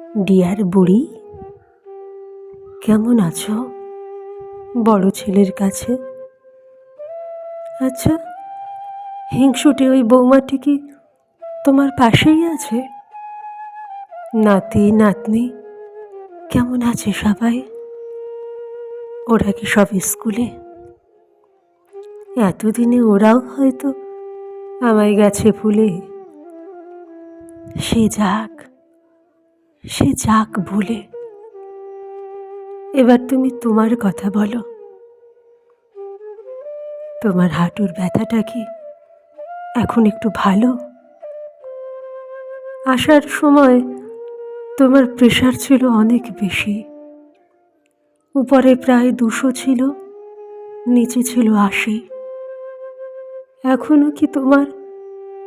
Deer বুড়ি, কেমন আছো বড় ছেলের কাছে? আচ্ছা, হিংসুটে ওই বৌমাটি কি তোমার পাশেই আছে? নাতি নাতনি কেমন আছে সবাই? ওরা কি সব স্কুলে? এতদিনে ওরাও হয়তো আমায় গেছে ভুলে। সে যাক ভুলে। এবার তুমি তোমার কথা বলো। তোমার হাঁটুর ব্যথাটা কি এখন একটু ভালো? আসার সময় তোমার প্রেশার ছিল অনেক বেশি। উপরে প্রায় 200 ছিল, নিচে ছিল 80। এখনো কি তোমার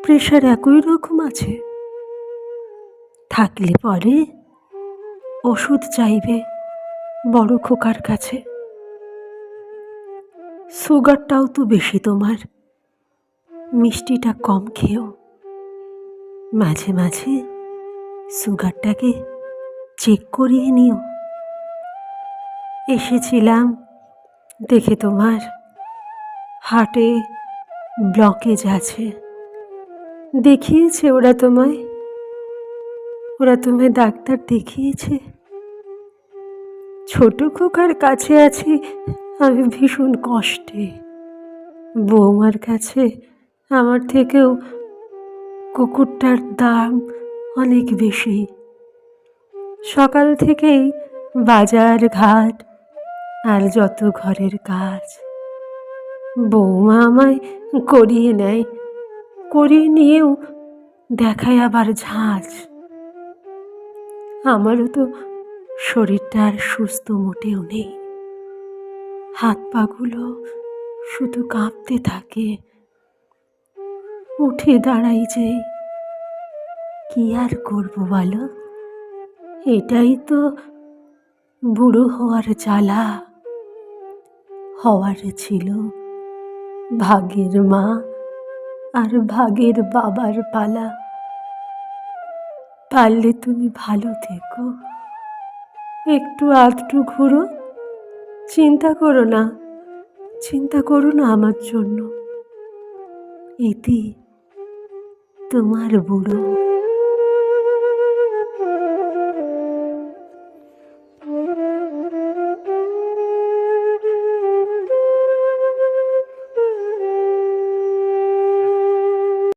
প্রেশার একই রকম আছে? থাকলে পরে ওষুধ চাইবে বড় খোকার কাছে। সুগারটাও তো বেশি তোমার, মিষ্টিটা কম খেও। মাঝে মাঝে সুগারটাকে চেক করিয়ে নিও। এসেছিলাম দেখে তোমার হার্টে ব্লকেজ আছে। দেখিয়েছে ওরা তোমায় ডাক্তার দেখিয়েছে? ছোট খোকার কাছে আছি আমি ভীষণ কষ্টে। বৌমার কাছে আমার থেকেও কুকুরটার দাম অনেক বেশি। সকাল থেকেই বাজার ঘাট আর যত ঘরের কাজ বৌমা আমায় করিয়ে নেয়। করিয়ে নিয়েও দেখায় আবার ঝাঁজ। আমারও তো শরীরটা আর সুস্থ মোটেও নেই। হাত পাগুলো শুধু কাঁপতে থাকে। উঠে দাঁড়াই যে, কি আর করবো বলো? এটাই তো বুড়ো হওয়ার জ্বালা। হওয়ার ছিল ভাগের মা আর ভাগের বাবার পালা। পারলে তুমি ভালো থেকো, একটু আধটু ঘুরো। চিন্তা করো না আমার জন্য। ইতি তোমার বুড়ো।